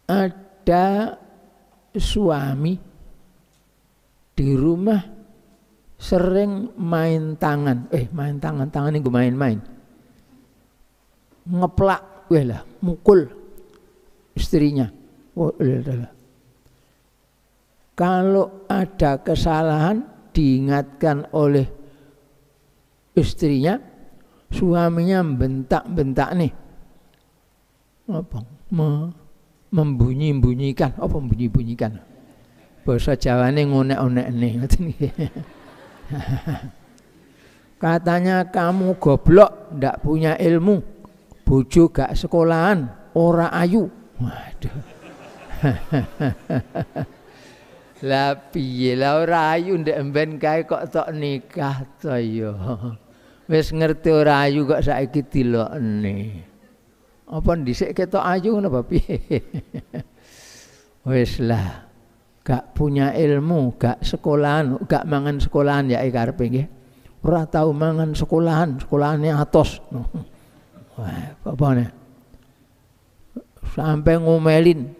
ada suami di rumah sering main tangan, tangan ini gue main-main, ngeplak, mukul istrinya. Kalau ada kesalahan diingatkan oleh istrinya, suaminya bentak-bentak nih, apa? Membunyi-bunyikan, apa membunyi-bunyikan? Bahasa Jawane ngonek-onek nih. Katanya kamu goblok, ndak punya ilmu, bojo gak sekolahan, ora ayu. Waduh. Lah piye lah ora ayu ndek emben kae kok tok nikah to ya. Wis ngerti ora ayu kok saiki dilokne. Apa dhisik ketok ayu napa piye? Wis lah gak punya ilmu, gak sekolahan, gak mangan sekolahan ya karepe nggih. Ora tau mangan sekolahan, sekolahane atos. Wah, apa sampai ngomelin.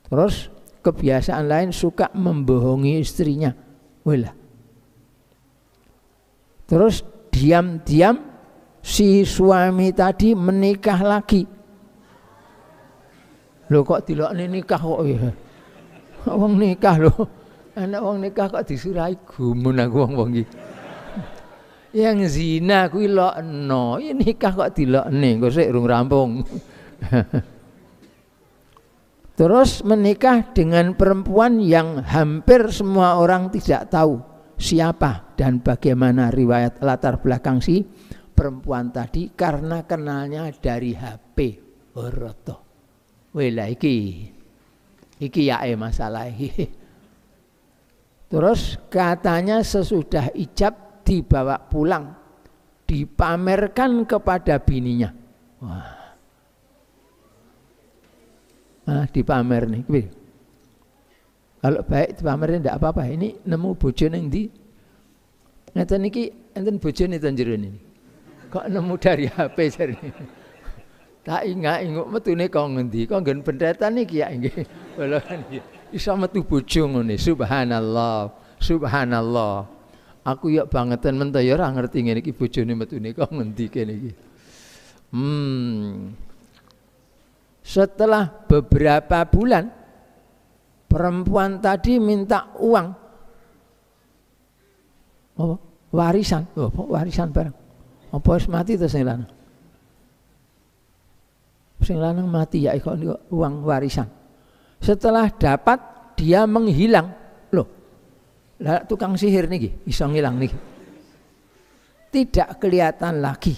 Terus kebiasaan lain suka membohongi istrinya. Wala. Terus diam-diam si suami tadi menikah lagi. Loh kok dilokne nikah kok ya? Wong nikah loh. Anak wong nikah kok disurai gumun aku wong iki. Yang zina kuwi lokno, ya nikah kok dilokne, kok sik rung rampung. Terus menikah dengan perempuan yang hampir semua orang tidak tahu siapa dan bagaimana riwayat latar belakang si perempuan tadi karena kenalnya dari HP. Oroto. Wela iki yae masalah iki. Terus katanya sesudah ijab dibawa pulang, dipamerkan kepada bininya. Wah. Dipamer nih. Kalau baik dipamerin tidak apa-apa. Ini nemu bojo ning ndi? Ngeten iki enten bojone ten jero ini. Kok nemu dari HP jare. Tak ingak-inguk metune kok ngendi? Kok nggen pendetan iki ya nggih. Iso metu bojo ngene. Subhanallah. Subhanallah. Aku ya bangetan men ya ora ngerti ngene iki bojone metune kok ngendi kene iki. Setelah beberapa bulan perempuan tadi minta uang warisan, warisan barang. Apa wis mati to sing lanang? Sing lanang mati ya kok uang warisan. Setelah dapat dia menghilang. Loh. Lah tukang sihir niki iso ngilang niki. Tidak kelihatan lagi.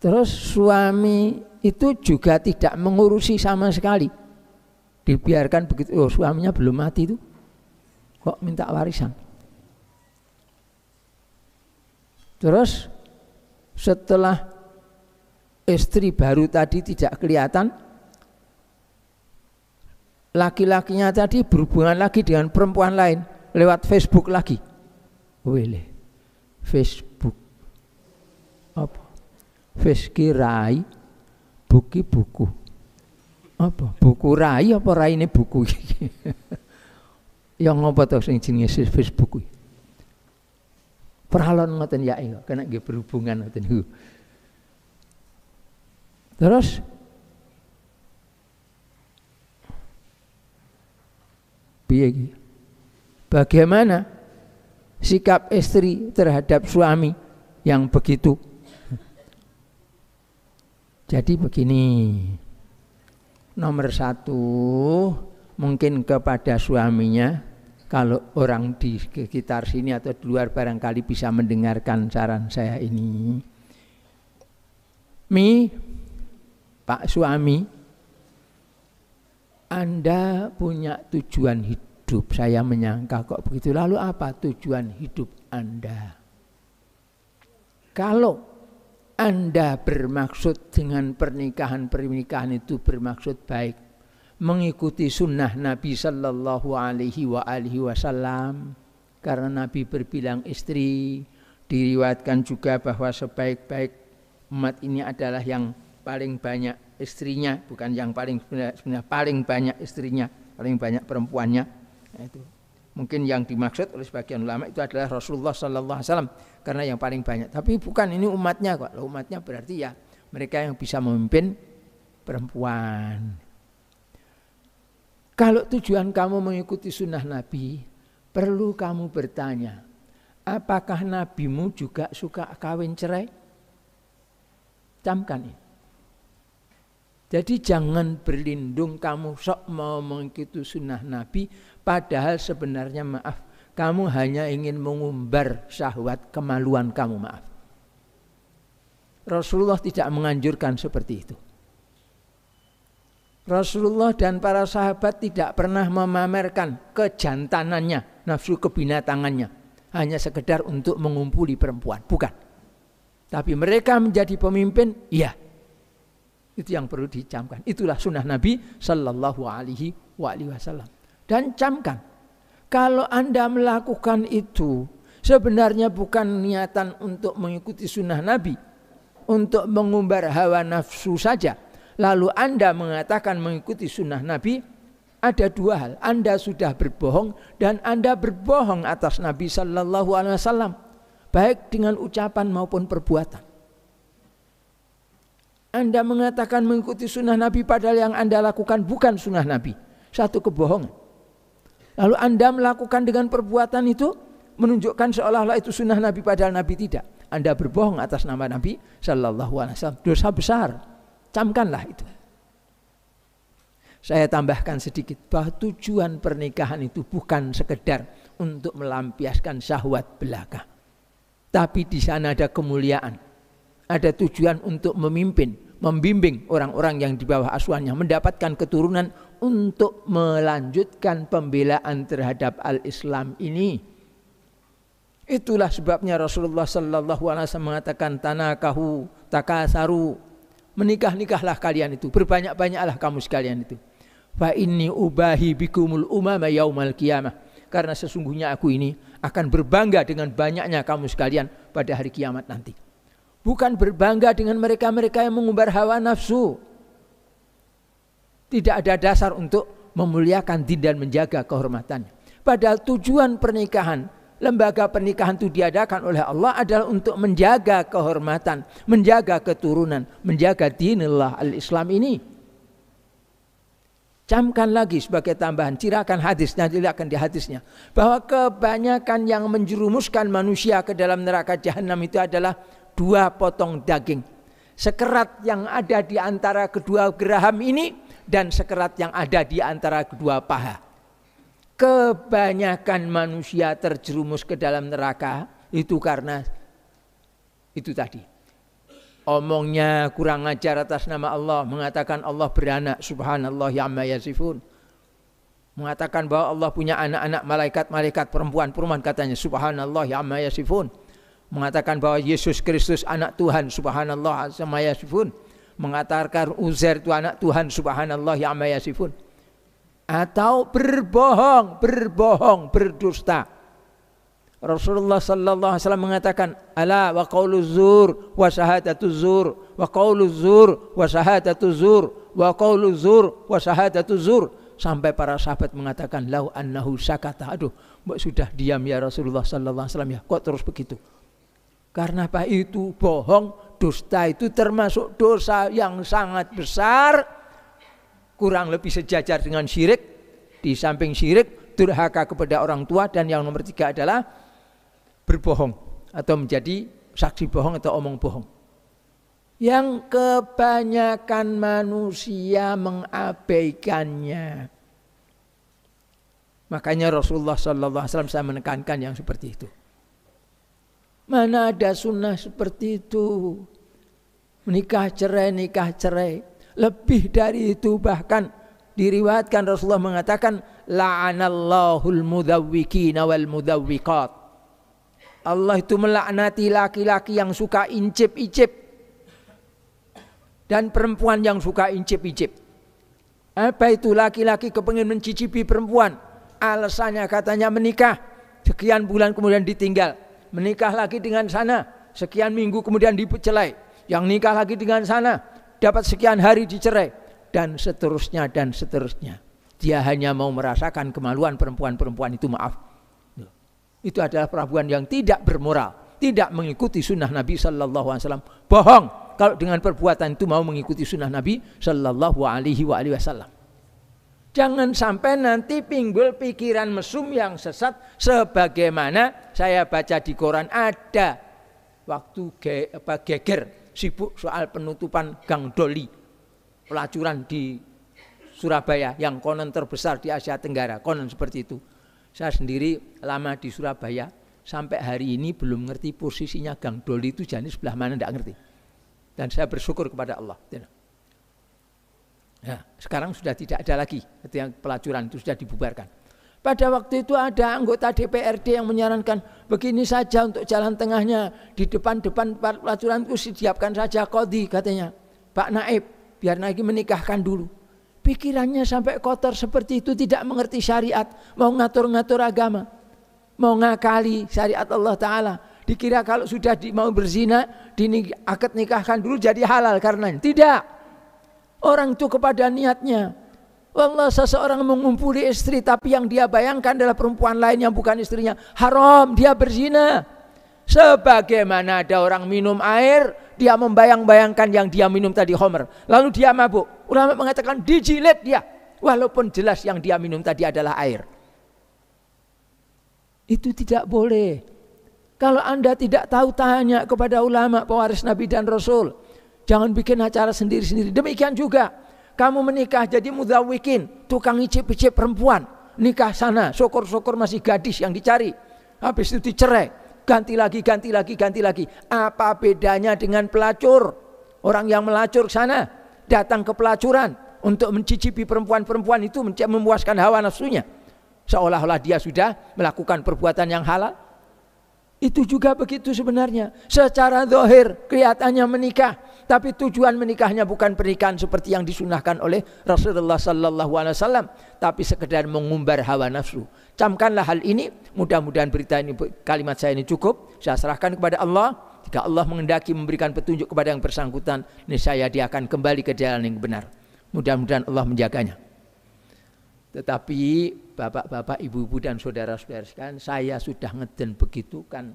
Terus suami itu juga tidak mengurusi sama sekali. Dibiarkan begitu, suaminya belum mati itu kok minta warisan. Terus setelah istri baru tadi tidak kelihatan, laki-lakinya tadi berhubungan lagi dengan perempuan lain lewat Facebook lagi. Wele. Facebook. Apa? Facebook rai. Buku apa buku rai apa rai ini buku yang ngapa to sing jenenge Facebook kuwi peralon ngoten ya kena nggih berhubungan ngoten niku. Terus piye iki bagaimana sikap istri terhadap suami yang begitu? Jadi begini, nomor satu mungkin kepada suaminya, kalau orang di sekitar sini atau di luar barangkali bisa mendengarkan saran saya ini. Pak suami, Anda punya tujuan hidup, saya menyangka kok begitu. Lalu apa tujuan hidup Anda? Kalau Anda bermaksud dengan pernikahan itu bermaksud baik, mengikuti sunnah Nabi Sallallahu Alaihi Wasallam, karena Nabi berbilang istri, diriwayatkan juga bahwa sebaik-baik umat ini adalah yang paling banyak istrinya, bukan yang paling sebenarnya paling banyak istrinya, paling banyak perempuannya. Nah, itu mungkin yang dimaksud oleh sebagian ulama itu adalah Rasulullah sallallahu alaihi wasallam karena yang paling banyak. Tapi bukan, ini umatnya kok. Umatnya berarti ya mereka yang bisa memimpin perempuan. Kalau tujuan kamu mengikuti sunnah Nabi, perlu kamu bertanya, apakah nabimu juga suka kawin cerai? Camkan ini. Jadi jangan berlindung kamu sok mau mengikuti sunnah Nabi, padahal sebenarnya maaf, kamu hanya ingin mengumbar syahwat kemaluan kamu, maaf. Rasulullah tidak menganjurkan seperti itu. Rasulullah dan para sahabat tidak pernah memamerkan kejantanannya, nafsu kebinatangannya, hanya sekedar untuk mengumpuli perempuan, bukan. Tapi mereka menjadi pemimpin, iya. Itu yang perlu dicamkan. Itulah sunnah Nabi sallallahu alaihi wasallam. Dan camkan, kalau Anda melakukan itu sebenarnya bukan niatan untuk mengikuti sunnah Nabi, untuk mengumbar hawa nafsu saja, lalu Anda mengatakan mengikuti sunnah Nabi, ada dua hal. Anda sudah berbohong dan Anda berbohong atas Nabi sallallahu alaihi wasallam, baik dengan ucapan maupun perbuatan. Anda mengatakan mengikuti sunnah Nabi padahal yang Anda lakukan bukan sunnah Nabi. Satu kebohongan. Lalu Anda melakukan dengan perbuatan itu menunjukkan seolah-olah itu sunnah Nabi padahal Nabi tidak. Anda berbohong atas nama Nabi sallallahu alaihi wasallam. Dosa besar. Camkanlah itu. Saya tambahkan sedikit bahwa tujuan pernikahan itu bukan sekedar untuk melampiaskan syahwat belaka. Tapi di sana ada kemuliaan. Ada tujuan untuk memimpin, membimbing orang-orang yang di bawah asuhannya mendapatkan keturunan untuk melanjutkan pembelaan terhadap al-Islam ini. Itulah sebabnya Rasulullah sallallahu alaihi wasallam mengatakan tanakahu takasaru, menikah-nikahlah kalian itu, berbanyak-banyaklah kamu sekalian itu. Fa inni ubahi bikumul umama yaumal qiyamah, karena sesungguhnya aku ini akan berbangga dengan banyaknya kamu sekalian pada hari kiamat nanti. Bukan berbangga dengan mereka-mereka yang mengumbar hawa nafsu. Tidak ada dasar untuk memuliakan din dan menjaga kehormatannya. Padahal tujuan pernikahan, lembaga pernikahan itu diadakan oleh Allah adalah untuk menjaga kehormatan, menjaga keturunan, menjaga dinillah al-Islam ini. Camkan lagi sebagai tambahan, cirakan hadisnya, cirakan di hadisnya, bahwa kebanyakan yang menjerumuskan manusia ke dalam neraka jahanam itu adalah dua potong daging. Sekerat yang ada di antara kedua geraham ini dan sekerat yang ada di antara kedua paha. Kebanyakan manusia terjerumus ke dalam neraka itu karena itu tadi. Omongnya kurang ajar atas nama Allah, mengatakan Allah beranak, subhanallah amma yasifun. Mengatakan bahwa Allah punya anak-anak, malaikat-malaikat, perempuan-perempuan, katanya subhanallah amma yasifun. Mengatakan bahwa Yesus Kristus anak Tuhan, subhanallah amma yasifun. Mengatakan Uzair itu anak Tuhan, subhanallah amma yasifun. Atau berbohong, berdusta. Rasulullah sallallahu alaihi wasallam mengatakan ala wa qauluz zur wa syahadatuz zur wa qauluz zur wa syahadatuz zur wa qauluz zur wa syahadatuz zur, sampai para sahabat mengatakan lau annahu sakata, aduh mbok sudah diam ya Rasulullah sallallahu alaihi wasallam ya, kok terus begitu. Karena apa? Itu bohong, dusta itu termasuk dosa yang sangat besar, kurang lebih sejajar dengan syirik. Di samping syirik, durhaka kepada orang tua, dan yang nomor 3 adalah berbohong atau menjadi saksi bohong atau omong bohong. Yang kebanyakan manusia mengabaikannya. Makanya Rasulullah SAW saya menekankan yang seperti itu. Mana ada sunnah seperti itu? Nikah cerai. Lebih dari itu bahkan diriwayatkan Rasulullah mengatakan la'anallahul mudawwikina wal mudawwiqat. Allah itu melaknati laki-laki yang suka incip-incip dan perempuan yang suka incip-incip. Apa itu? Laki-laki kepengin mencicipi perempuan, alasannya katanya menikah, sekian bulan kemudian ditinggal, menikah lagi dengan sana, sekian minggu kemudian dicerai, yang nikah lagi dengan sana, dapat sekian hari dicerai, dan seterusnya dan seterusnya. Dia hanya mau merasakan kemaluan perempuan-perempuan itu, maaf. Itu adalah perempuan yang tidak bermoral, tidak mengikuti sunnah Nabi Sallallahu Alaihi Wasallam. Bohong kalau dengan perbuatan itu mau mengikuti sunnah Nabi Sallallahu Alaihi Wasallam. Jangan sampai nanti timbul pikiran mesum yang sesat, sebagaimana saya baca di koran ada waktu geger sibuk soal penutupan Gang Doli, pelacuran di Surabaya yang konon terbesar di Asia Tenggara, konon seperti itu. Saya sendiri lama di Surabaya, sampai hari ini belum ngerti posisinya Gang Doli itu jenis sebelah mana, tidak ngerti. Dan saya bersyukur kepada Allah. Nah, sekarang sudah tidak ada lagi, ketika pelacuran itu sudah dibubarkan. Pada waktu itu ada anggota DPRD yang menyarankan begini saja untuk jalan tengahnya, di depan-depan pelacuran itu siapkan saja qadhi, katanya Pak Naib, biar lagi menikahkan dulu. Pikirannya sampai kotor seperti itu, tidak mengerti syariat, mau ngatur-ngatur agama, mau ngakali syariat Allah Ta'ala. Dikira kalau sudah mau berzina, akad nikahkan dulu jadi halal karenanya. Tidak. Orang itu kepada niatnya. Wallah, seseorang mengumpuli istri tapi yang dia bayangkan adalah perempuan lain yang bukan istrinya, haram, dia berzina. Sebagaimana ada orang minum air, dia membayang-bayangkan yang dia minum tadi khamr, lalu dia mabuk. Ulama mengatakan dijilid dia, walaupun jelas yang dia minum tadi adalah air. Itu tidak boleh. Kalau Anda tidak tahu, tanya kepada ulama pewaris Nabi dan Rasul. Jangan bikin acara sendiri-sendiri. Demikian juga kamu menikah jadi mudzawikin, tukang icip-icip perempuan, nikah sana, syukur-syukur masih gadis yang dicari, habis itu dicerai, ganti lagi. Apa bedanya dengan pelacur? Orang yang melacur sana datang ke pelacuran untuk mencicipi perempuan-perempuan itu, memuaskan hawa nafsunya, seolah-olah dia sudah melakukan perbuatan yang halal. Itu juga begitu sebenarnya. Secara zahir kelihatannya menikah, tapi tujuan menikahnya bukan pernikahan seperti yang disunahkan oleh Rasulullah Sallallahu Alaihi Wasallam, tapi sekedar mengumbar hawa nafsu. Camkanlah hal ini. Mudah-mudahan berita ini, kalimat saya ini cukup. Saya serahkan kepada Allah. Jika Allah mengendaki memberikan petunjuk kepada yang bersangkutan, niscaya dia akan kembali ke jalan yang benar. Mudah-mudahan Allah menjaganya. Tetapi bapak-bapak, ibu-ibu dan saudara-saudara sekalian, saya sudah ngeden begitu kan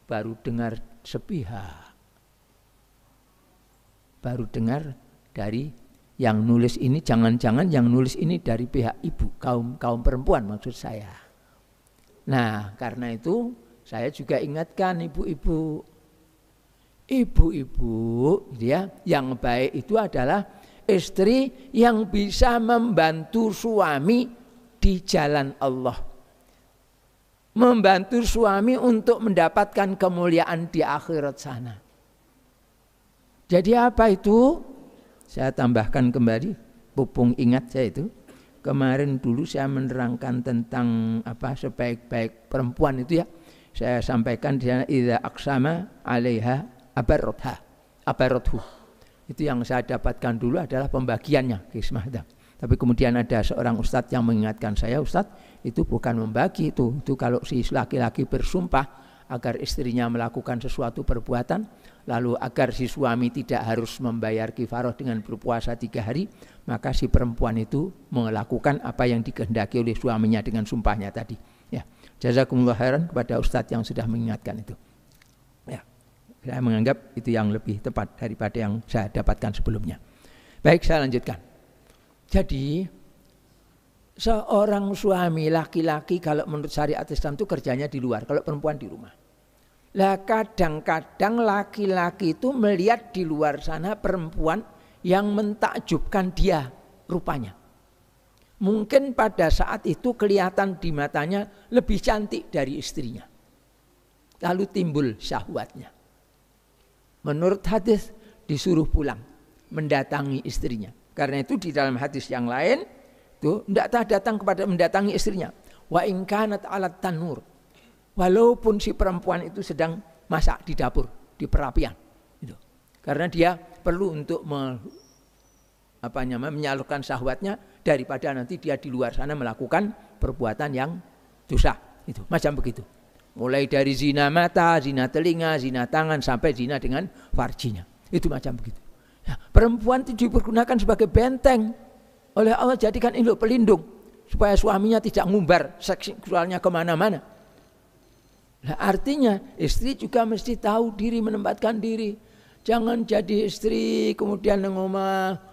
baru dengar sepihak. Baru dengar dari yang nulis ini, jangan-jangan yang nulis ini dari pihak ibu, kaum perempuan maksud saya. Nah, karena itu saya juga ingatkan ibu-ibu ya, yang baik itu adalah istri yang bisa membantu suami di jalan Allah, membantu suami untuk mendapatkan kemuliaan di akhirat sana. Jadi apa itu? Saya tambahkan kembali, pupung ingat saya itu. Kemarin dulu saya menerangkan tentang apa sebaik-baik perempuan itu ya. Saya sampaikan di sana idza aqsama 'alaiha abarrathu. Itu yang saya dapatkan dulu adalah pembagiannya kismah. Tapi kemudian ada seorang ustadz yang mengingatkan saya, ustadz itu bukan membagi itu kalau si laki-laki bersumpah agar istrinya melakukan sesuatu perbuatan, lalu agar si suami tidak harus membayar kifarah dengan berpuasa 3 hari, maka si perempuan itu melakukan apa yang dikehendaki oleh suaminya dengan sumpahnya tadi. Ya, jazakumullah khairan kepada ustadz yang sudah mengingatkan itu. Saya menganggap itu yang lebih tepat daripada yang saya dapatkan sebelumnya. Baik, saya lanjutkan. Jadi seorang suami laki-laki kalau menurut syariat Islam itu kerjanya di luar, kalau perempuan di rumah. Lah kadang-kadang laki-laki itu melihat di luar sana perempuan yang mentakjubkan dia rupanya. Mungkin pada saat itu kelihatan di matanya lebih cantik dari istrinya. Lalu timbul syahwatnya. Menurut hadis disuruh pulang mendatangi istrinya. Karena itu di dalam hadis yang lain tuh tidak datang kepada mendatangi istrinya. Wa in kanat 'alat tanur. Walaupun si perempuan itu sedang masak di dapur, di perapian. Gitu. Karena dia perlu untuk menyalurkan syahwatnya daripada nanti dia di luar sana melakukan perbuatan yang dosa. Itu macam begitu. Mulai dari zina mata, zina telinga, zina tangan, sampai zina dengan farjinya. Itu macam begitu. Ya, perempuan itu dipergunakan sebagai benteng oleh Allah, jadikan induk pelindung supaya suaminya tidak ngumbar seksualnya kemana-mana. Nah, artinya istri juga mesti tahu diri, menempatkan diri. Jangan jadi istri kemudian ngomong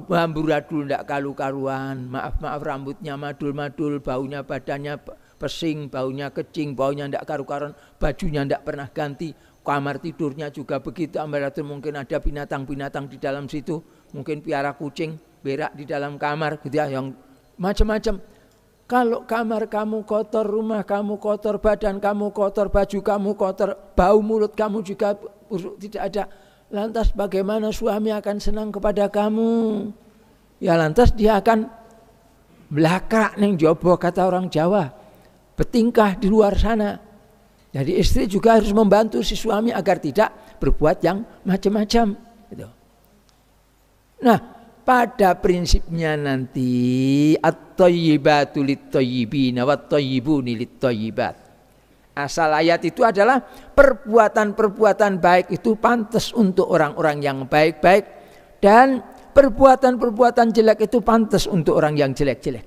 amburadul ndak karu-karuan, maaf rambutnya madul-madul, baunya badannya pesing, baunya kecing, baunya ndak karu-karuan, bajunya ndak pernah ganti, kamar tidurnya juga begitu, amburadul mungkin ada binatang-binatang di dalam situ, mungkin piara kucing berak di dalam kamar gitu ya, yang macam-macam. Kalau kamar kamu kotor, rumah kamu kotor, badan kamu kotor, baju kamu kotor, bau mulut kamu juga buruk, tidak ada. Lantas bagaimana suami akan senang kepada kamu? Ya lantas dia akan belakrak neng jobo, kata orang Jawa, bertingkah di luar sana. Jadi istri juga harus membantu si suami agar tidak berbuat yang macam-macam. Gitu. Nah, pada prinsipnya nanti at-thayyibatu lit-thayyibina wat-thayyibuni lit-thayyibat. Asal ayat itu adalah perbuatan-perbuatan baik itu pantas untuk orang-orang yang baik-baik, dan perbuatan-perbuatan jelek itu pantas untuk orang yang jelek-jelek.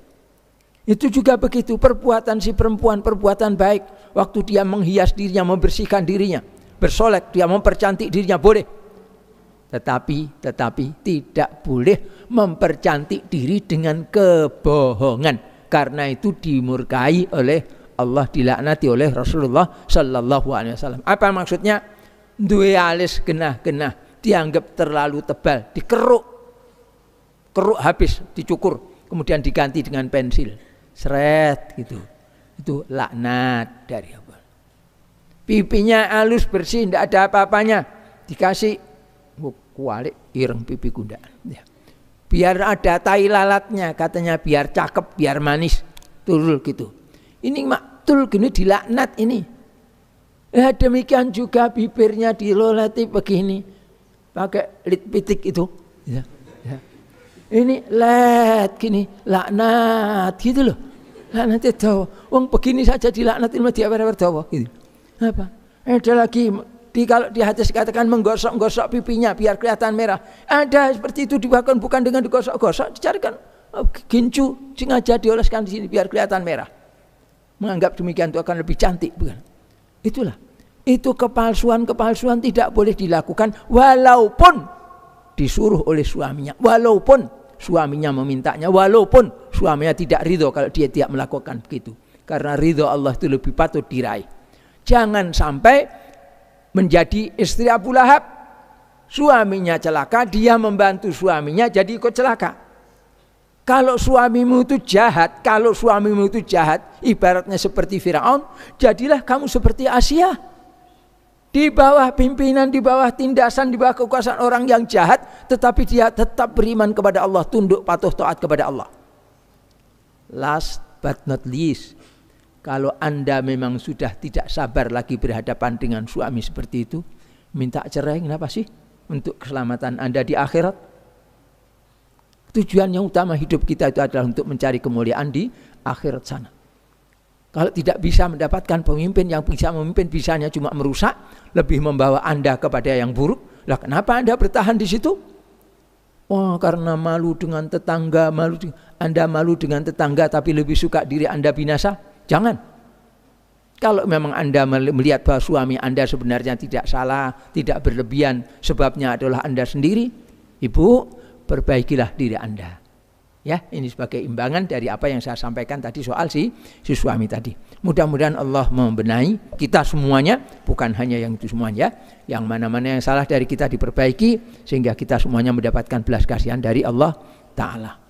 Itu juga begitu, perbuatan si perempuan perbuatan baik, waktu dia menghias dirinya, membersihkan dirinya, bersolek, dia mempercantik dirinya boleh. Tetapi tidak boleh mempercantik diri dengan kebohongan, karena itu dimurkai oleh Allah, dilaknati oleh Rasulullah Sallallahu Alaihi Wasallam. Apa maksudnya? Duwe alis genah-genah dianggap terlalu tebal, dikeruk habis, dicukur, kemudian diganti dengan pensil, seret gitu. Itu laknat dari Allah. Pipinya halus bersih, tidak ada apa-apanya, dikasih kualik ireng pipi kuda. Ya. Biar ada tai lalatnya, katanya biar cakep, biar manis, turul gitu. Ini maktul gini dilaknat ini. Ya demikian juga bibirnya dilolati begini, pakai lit pitik itu. Ya, ya. Ini let gini, laknat gitu loh. Laknat itu, wong begini saja dilaknat ilmu dia berdawa gitu. Apa? Ada lagi kalau di hadis katakan menggosok-gosok pipinya biar kelihatan merah. Ada seperti itu, dilakukan bukan dengan digosok-gosok, dicarikan gincu sengaja dioleskan di sini biar kelihatan merah. Menganggap demikian itu akan lebih cantik, bukan? Itulah. Itu kepalsuan tidak boleh dilakukan walaupun disuruh oleh suaminya, walaupun suaminya memintanya, walaupun suaminya tidak ridho kalau dia tidak melakukan begitu. Karena ridho Allah itu lebih patut diraih. Jangan sampai menjadi istri Abu Lahab. Suaminya celaka, dia membantu suaminya jadi ikut celaka. Kalau suamimu itu jahat, ibaratnya seperti Firaun, jadilah kamu seperti Asia. Di bawah pimpinan, di bawah tindasan, di bawah kekuasaan orang yang jahat, tetapi dia tetap beriman kepada Allah, tunduk patuh taat kepada Allah. Last but not least, kalau Anda memang sudah tidak sabar lagi berhadapan dengan suami seperti itu, minta cerai. Kenapa sih? Untuk keselamatan Anda di akhirat. Tujuan yang utama hidup kita itu adalah untuk mencari kemuliaan di akhirat sana. Kalau tidak bisa mendapatkan pemimpin yang bisa memimpin, bisanya cuma merusak, lebih membawa Anda kepada yang buruk. Lah kenapa Anda bertahan di situ? Oh, karena malu dengan tetangga, Anda malu dengan tetangga tapi lebih suka diri Anda binasa. Jangan. Kalau memang Anda melihat bahwa suami Anda sebenarnya tidak salah, tidak berlebihan, sebabnya adalah Anda sendiri, Ibu, perbaikilah diri Anda. Ya, ini sebagai imbangan dari apa yang saya sampaikan tadi soal si suami tadi. Mudah-mudahan Allah membenahi kita semuanya, bukan hanya yang itu semuanya, yang mana-mana yang salah dari kita diperbaiki sehingga kita semuanya mendapatkan belas kasihan dari Allah Ta'ala.